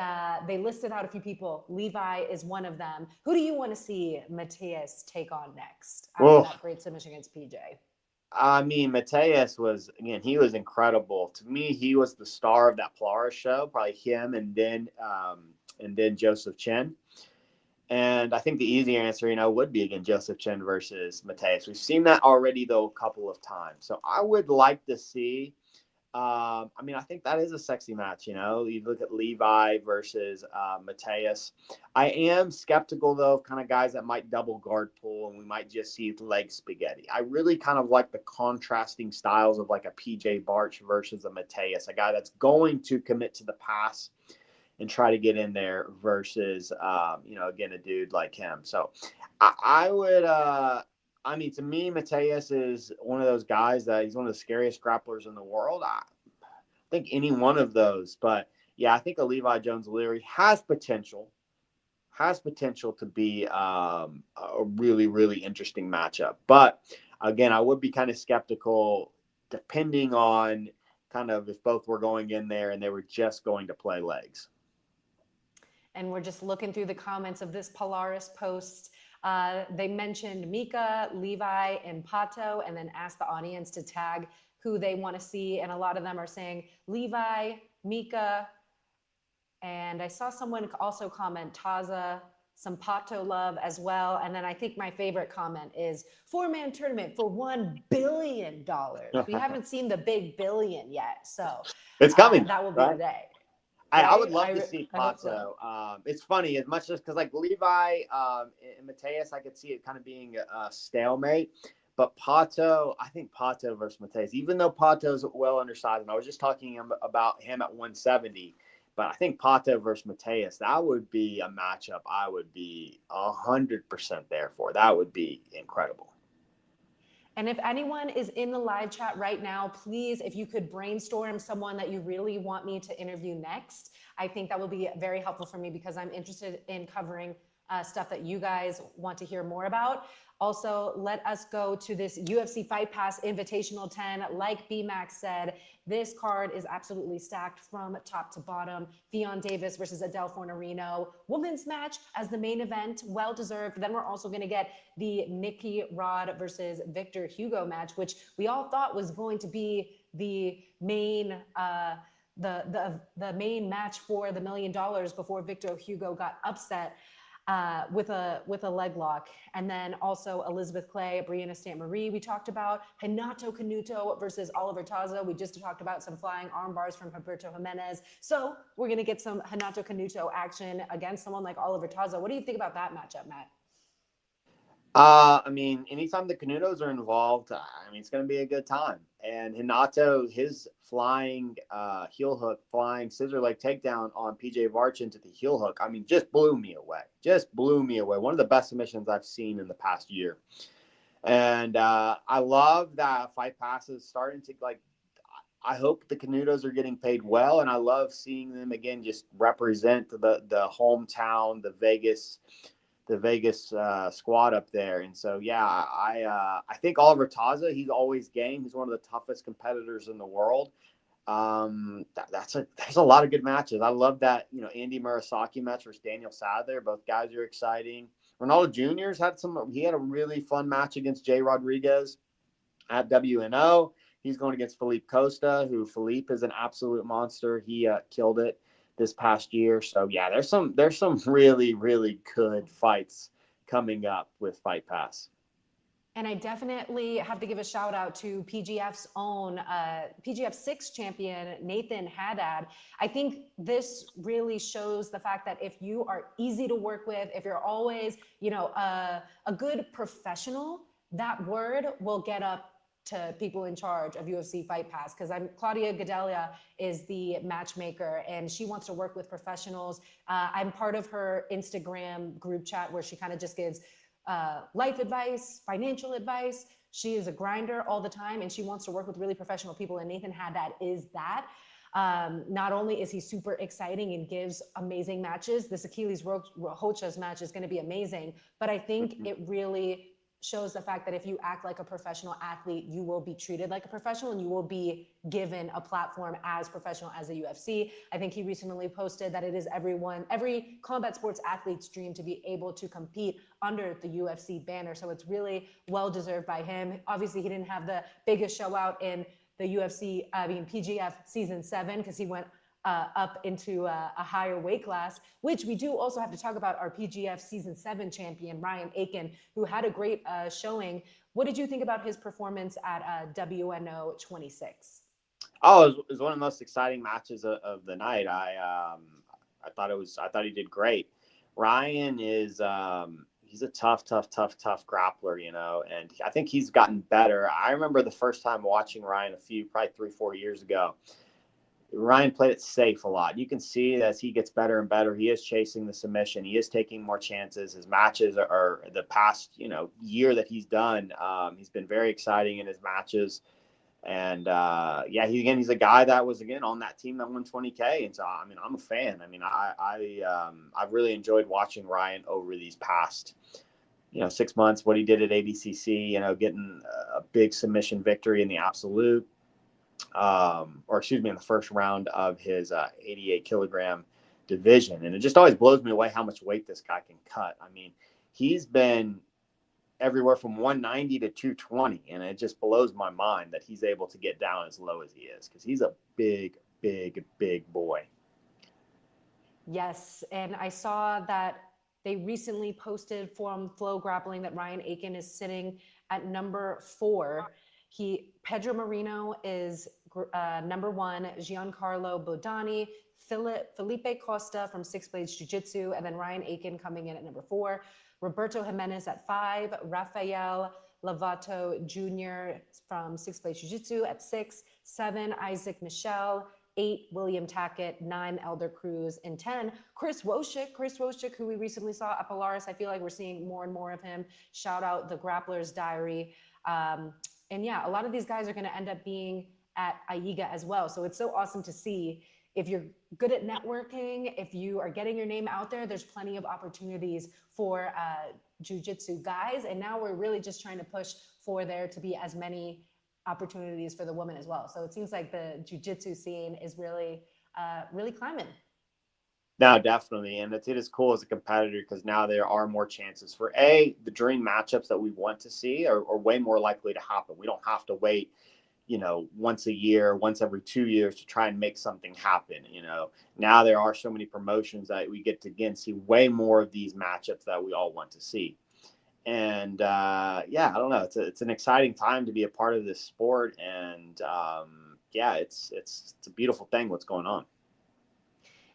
S3: they listed out a few people. Levi is one of them. Who do you want to see Matheusz take on next after that great submission against PJ?
S4: I mean, Matheusz he was incredible. To me, he was the star of that Polaris show, probably him and then Joseph Chen. And I think the easy answer, would be, again, Joseph Chen versus Matheusz. We've seen that already, though, a couple of times. So I would like to see, I think that is a sexy match, You look at Levi versus Matheusz. I am skeptical, though, of kind of guys that might double guard pull, and we might just see leg spaghetti. I really kind of like the contrasting styles of like a PJ Barch versus a Matheusz, a guy that's going to commit to the pass and try to get in there versus, again, a dude like him. So I would, to me, Matheusz is one of those guys that he's one of the scariest grapplers in the world. I think any one of those, but yeah, I think a Levi Jones-Leary has potential to be a really, really interesting matchup. But again, I would be kind of skeptical depending on kind of if both were going in there and they were just going to play legs.
S3: And we're just looking through the comments of this Polaris post. They mentioned Mica, Levi, and Pato, and then asked the audience to tag who they want to see. And a lot of them are saying Levi, Mica, and I saw someone also comment Taza, some Pato love as well. And then I think my favorite comment is 4-man tournament for $1 billion. We haven't seen the big billion yet. So
S4: it's coming.
S3: That will be
S4: right?
S3: the day.
S4: I would love to see Pato.
S3: So.
S4: It's funny, as much as because like Levi and Matheusz, I could see it kind of being a stalemate. But Pato, I think Pato versus Matheusz, even though Pato's well undersized, and I was just talking about him at 170, but I think Pato versus Matheusz, that would be a matchup I would be 100% there for. That would be incredible.
S3: And if anyone is in the live chat right now, please, if you could brainstorm someone that you really want me to interview next, I think that would be very helpful for me because I'm interested in covering stuff that you guys want to hear more about. Also, let us go to this UFC Fight Pass Invitational 10. Like B-Max said, this card is absolutely stacked from top to bottom. Fionn Davis versus Adele Fornarino. Women's match as the main event, well-deserved. Then we're also going to get the Nicky Rod versus Victor Hugo match, which we all thought was going to be the main the main match for the $1 million before Victor Hugo got upset. with a leg lock. And then also Elizabeth Clay, Brianna Stant Marie, we talked about. Renato Canuto versus Oliver Taza. We just talked about some flying arm bars from Roberto Jimenez. So we're going to get some Renato Canuto action against someone like Oliver Taza. What do you think about that matchup, Matt?
S4: I mean, anytime the Canutos are involved, I mean, it's going to be a good time. And Hinato, his flying heel hook, flying scissor leg takedown on PJ Varch into the heel hook, I mean, just blew me away. Just blew me away. One of the best submissions I've seen in the past year. And I love that Fight Pass is starting to, like, I hope the Canutos are getting paid well. And I love seeing them, again, just represent the hometown, the Vegas squad up there. And so, yeah, I think Oliver Taza, he's always game. He's one of the toughest competitors in the world. There's a lot of good matches. I love that, Andy Murasaki match versus Daniel Sadler. Both guys are exciting. Ronaldo Jr.'s he had a really fun match against Jay Rodriguez at WNO. He's going against Felipe Costa, who Felipe is an absolute monster. He killed it this past year. So yeah, there's some really, really good fights coming up with Fight Pass.
S3: And I definitely have to give a shout out to PGF's own PGF 6 champion, Nathan Haddad. I think this really shows the fact that if you are easy to work with, if you're always, a good professional, that word will get up to people in charge of UFC Fight Pass, because Claudia Gadelia is the matchmaker and she wants to work with professionals. I'm part of her Instagram group chat where she kind of just gives life advice, financial advice. She is a grinder all the time and she wants to work with really professional people, and Nathan Haddad is that. Not only is he super exciting and gives amazing matches, this Achilles Rocha's match is going to be amazing, but I think it really shows the fact that if you act like a professional athlete, you will be treated like a professional and you will be given a platform as professional as the UFC. I think he recently posted that it is every combat sports athlete's dream to be able to compete under the UFC banner. So it's really well-deserved by him. Obviously, he didn't have the biggest show out in the PGF season 7 because he went up into a higher weight class, which we do also have to talk about our PGF season 7 champion, Ryan Aiken, who had a great showing. What did you think about his performance at WNO 26?
S4: Oh, it was one of the most exciting matches of the night. I thought he did great. Ryan is, he's a tough grappler, and I think he's gotten better. I remember the first time watching Ryan probably 3-4 years ago. Ryan played it safe a lot. You can see as he gets better and better, he is chasing the submission. He is taking more chances. His matches are the past, year that he's done. He's been very exciting in his matches. And he's a guy that was, again, on that team that won 20K. And so, I mean, I'm a fan. I mean, I've really enjoyed watching Ryan over these past, 6 months, what he did at ADCC, getting a big submission victory in the absolute. In the first round of his 88 kilogram division. And it just always blows me away how much weight this guy can cut. I mean, he's been everywhere from 190 to 220. And it just blows my mind that he's able to get down as low as he is, because he's a big boy.
S3: Yes. And I saw that they recently posted from Flow Grappling that Ryan Aiken is sitting at number 4. Pedro Marino is number 1, Giancarlo Bodani, Felipe Costa from Six Blades Jiu-Jitsu, and then Ryan Aiken coming in at number 4. Roberto Jimenez at 5, Rafael Lovato Jr. from Six Blades Jiu-Jitsu at 6, 7, Isaac Michel, 8, William Tackett, 9, Elder Cruz, and 10, Chris Wojcik, who we recently saw at Polaris. I feel like we're seeing more and more of him. Shout out the Grappler's Diary. And yeah, a lot of these guys are going to end up being at AIGA as well. So it's so awesome to see. If you're good at networking, if you are getting your name out there, there's plenty of opportunities for jiu-jitsu guys. And now we're really just trying to push for there to be as many opportunities for the women as well. So it seems like the jiu-jitsu scene is really climbing.
S4: No, definitely. And it is cool as a competitor, because now there are more chances for the dream matchups that we want to see are way more likely to happen. We don't have to wait, once a year, once every 2 years to try and make something happen. Now there are so many promotions that we get to, again, see way more of these matchups that we all want to see. And I don't know. It's an exciting time to be a part of this sport. And it's a beautiful thing what's going on.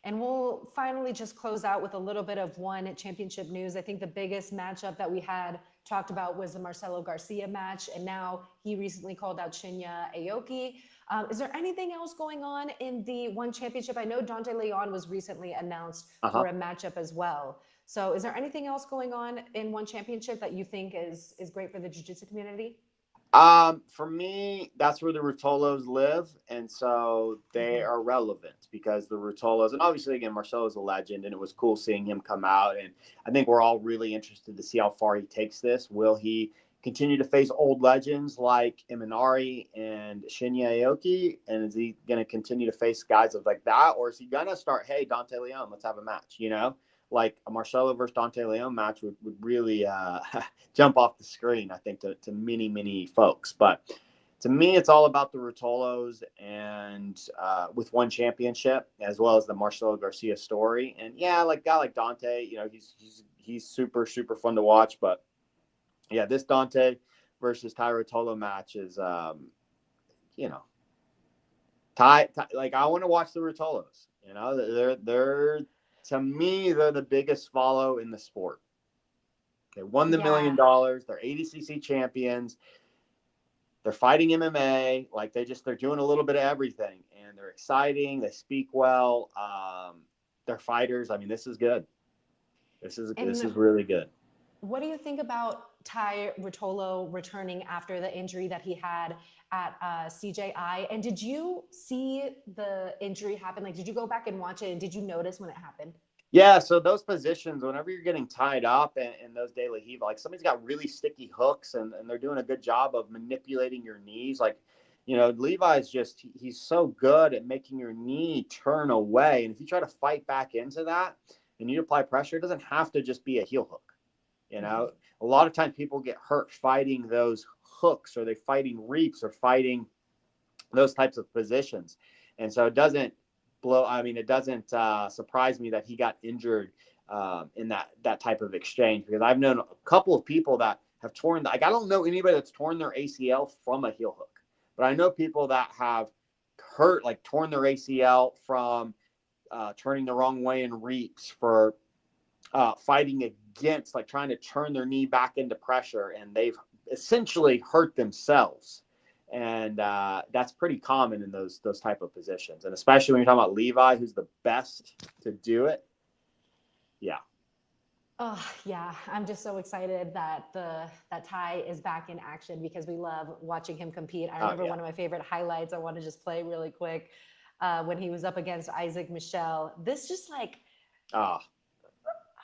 S3: And we'll finally just close out with a little bit of one championship news. I think the biggest matchup that we had talked about was the Marcelo Garcia match. And now he recently called out Shinya Aoki. Is there anything else going on in the one championship? I know Dante Leon was recently announced for a matchup as well. So is there anything else going on in one championship that you think is great for the jiu-jitsu community?
S4: For me, that's where the Rutolos live. And so they are relevant because the Rutolos, and obviously, again, Marcelo's a legend, and it was cool seeing him come out. And I think we're all really interested to see how far he takes this. Will he continue to face old legends like Imanari and Shinya Aoki? And is he going to continue to face guys like that? Or is he going to start, hey, Dante Leon, let's have a match, Like a Marcelo versus Dante Leon match would really jump off the screen, I think, to many, many folks. But to me, it's all about the Rutolos and with one championship, as well as the Marcelo Garcia story. And like a guy like Dante, he's super, super fun to watch. But this Dante versus Ty Rutolo match is, like I want to watch the Rutolos. They're to me, they're the biggest follow in the sport. They won the $1 million. They're ADCC champions. They're fighting MMA. Like they're doing a little bit of everything, and they're exciting. They speak well. They're fighters. I mean, this is good. This is really good.
S3: What do you think about Ty Rutolo returning after the injury that he had at CJI? And did you see the injury happen? Like, did you go back and watch it? And did you notice when it happened?
S4: Yeah, so those positions, whenever you're getting tied up in those de la Riva, like somebody's got really sticky hooks and they're doing a good job of manipulating your knees. Like, Levi's he's so good at making your knee turn away. And if you try to fight back into that and you apply pressure, it doesn't have to just be a heel hook. A lot of times people get hurt fighting those hooks, or they fighting reaps, or fighting those types of positions. And so it doesn't surprise me that he got injured in that type of exchange, because I've known a couple of people that have torn, I don't know anybody that's torn their ACL from a heel hook, but I know people that have torn their ACL from turning the wrong way in reaps, for fighting against, like trying to turn their knee back into pressure, and they've essentially hurt themselves. And that's pretty common in those type of positions. And especially when you're talking about Levi, who's the best to do it. Yeah.
S3: Oh, yeah. I'm just so excited that Ty is back in action, because we love watching him compete. I remember one of my favorite highlights I want to just play really quick when he was up against Isaac Michel. This just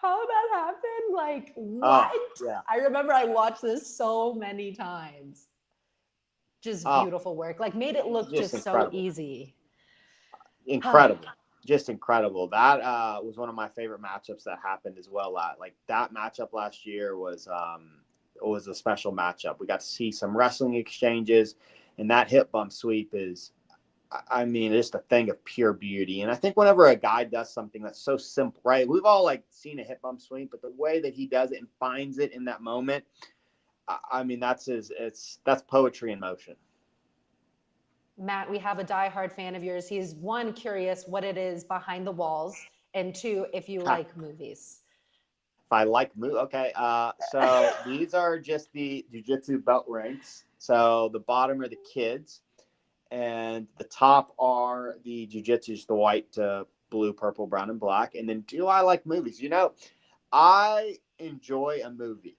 S3: how that happened? Like, what?
S4: Yeah.
S3: I remember I watched this so many times. Just beautiful work. Like, made it look just so easy.
S4: Incredible. Just incredible. That was one of my favorite matchups that happened as well. Like that matchup last year was a special matchup. We got to see some wrestling exchanges, and that hip bump sweep is, I mean, just a thing of pure beauty. And I think whenever a guy does something that's so simple, right? We've all seen a hip bump sweep, but the way that he does it and finds it in that moment, I mean, that's poetry in motion.
S3: Matt, we have a diehard fan of yours. He's, one, curious what it is behind the walls, and two, if you like movies.
S4: If I like movies, okay. So these are just the jiu-jitsu belt ranks. So the bottom are the kids, and the top are the jiu-jitsu's, the white, blue, purple, brown, and black. And then, do I like movies? I enjoy a movie.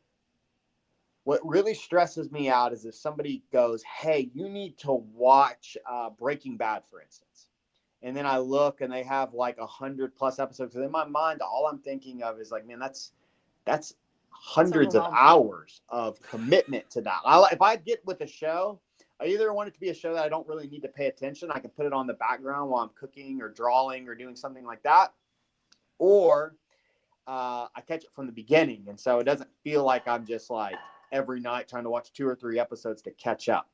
S4: What really stresses me out is if somebody goes, hey, you need to watch Breaking Bad, for instance. And then I look and they have 100+ episodes. And in my mind, all I'm thinking of is man, that's hundreds of hours of commitment to that. If I get with a show, I either want it to be a show that I don't really need to pay attention. I can put it on the background while I'm cooking or drawing or doing something like that. Or I catch it from the beginning. And so it doesn't feel like I'm just every night trying to watch 2 or 3 episodes to catch up.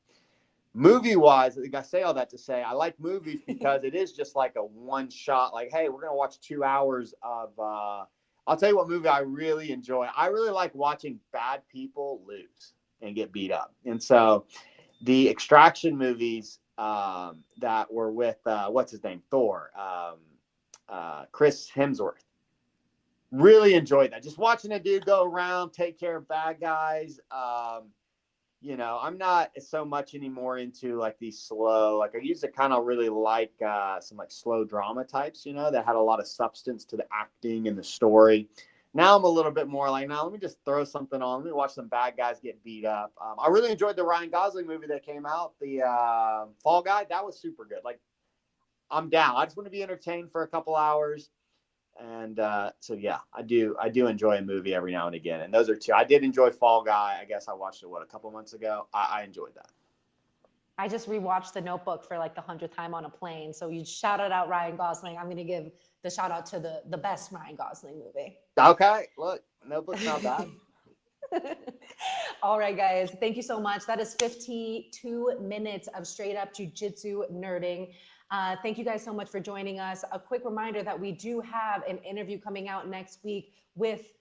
S4: movie wise, I think I say all that to say I like movies because it is just like a one shot, like, hey, we're going to watch 2 hours of, I'll tell you what movie I really enjoy. I really like watching bad people lose and get beat up. And so the Extraction movies that were with, what's his name? Thor, Chris Hemsworth. Really enjoyed that. Just watching a dude go around, take care of bad guys. You know, I'm not so much anymore into like these slow, like I used to kind of really like some like slow drama types, you know, that had a lot of substance to the acting and the story. Now I'm a little bit more like, now let me just throw something on. Let me watch some bad guys get beat up. I really enjoyed the Ryan Gosling movie that came out, the Fall Guy. That was super good. Like, I'm down. I just want to be entertained for a couple hours. And so, yeah, I do enjoy a movie every now and again. And those are two. I did enjoy Fall Guy. I guess I watched it, a couple months ago. I enjoyed that.
S3: I just rewatched The Notebook for like the 100th time on a plane. So you shouted out Ryan Gosling. I'm going to give the shout out to the best Ryan Gosling movie.
S4: Okay. Look, Notebook's not bad.
S3: All right, guys. Thank you so much. That is 52 minutes of straight up jiu-jitsu nerding. Thank you guys so much for joining us. A quick reminder that we do have an interview coming out next week with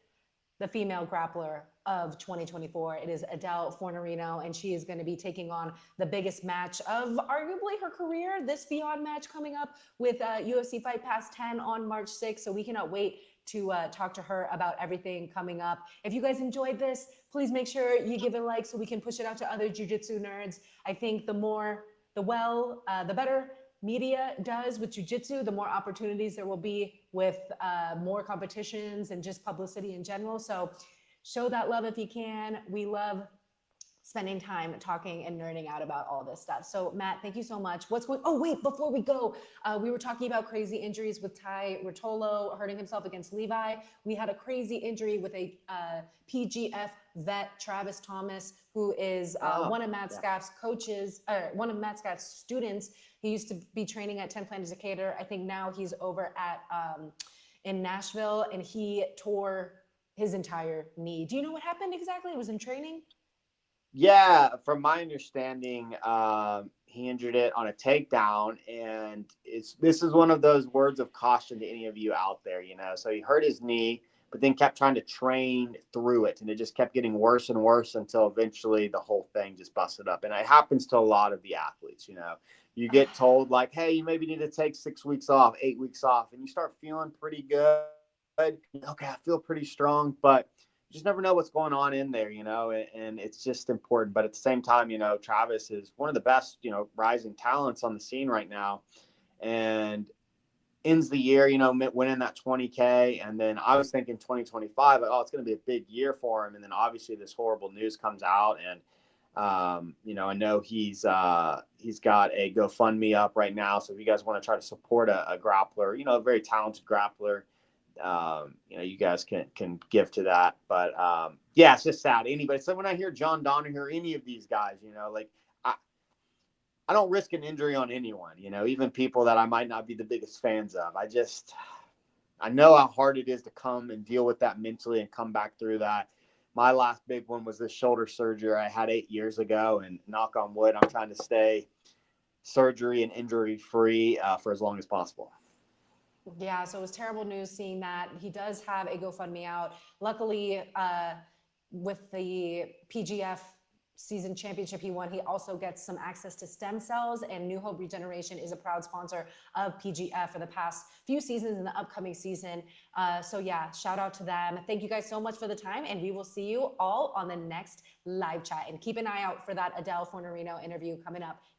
S3: the female grappler of 2024. It is Adele Fornerino, and she is going to be taking on the biggest match of arguably her career, this Beyond match coming up with UFC Fight Pass 10 on March 6th. So we cannot wait to talk to her about everything coming up. If you guys enjoyed this, please make sure you give it a like so we can push it out to other jiu-jitsu nerds. I think the better media does with jiu-jitsu, the more opportunities there will be with more competitions and just publicity in general. So show that love if you can. We love spending time talking and nerding out about all this stuff. So Matt, thank you so much. Oh wait, before we go, we were talking about crazy injuries with Tai Rotolo hurting himself against Levi. We had a crazy injury with a PGF vet, Travis Thomas, who is one of Matt Scaff's coaches, one of Matt Scaff's students. He used to be training at 10 Planet Decatur. I think now he's over at in Nashville, and he tore his entire knee. Do you know what happened exactly? It was in training?
S4: Yeah, from my understanding, he injured it on a takedown, and this is one of those words of caution to any of you out there, you know. So he hurt his knee, but then kept trying to train through it, and it just kept getting worse and worse until eventually the whole thing just busted up. And it happens to a lot of the athletes, you know. You get told like, hey, you maybe need to take 6 weeks off, 8 weeks off, and you start feeling pretty good. Okay, I feel pretty strong, but you just never know what's going on in there, you know, and it's just important. But at the same time, you know, Travis is one of the best, you know, rising talents on the scene right now, and ends the year, you know, winning that 20K. And then I was thinking 2025, like, oh, it's going to be a big year for him. And then obviously this horrible news comes out, and you know, I know he's got a GoFundMe up right now. So if you guys want to try to support a grappler, you know, a very talented grappler, you know, you guys can give to that. But yeah, it's just sad. Anybody. So when I hear John Danaher or any of these guys, you know, like I don't risk an injury on anyone, you know, even people that I might not be the biggest fans of. I know how hard it is to come and deal with that mentally and come back through that. My last big one was this shoulder surgery I had 8 years ago, and knock on wood, I'm trying to stay surgery and injury free for as long as possible.
S3: Yeah, so it was terrible news seeing that. He does have a GoFundMe out. Luckily, with the PGF season championship he won, he also gets some access to stem cells, and New Hope Regeneration is a proud sponsor of PGF for the past few seasons and the upcoming season. So yeah, shout out to them. Thank you guys so much for the time, and we will see you all on the next live chat. And keep an eye out for that Adele Fornerino interview coming up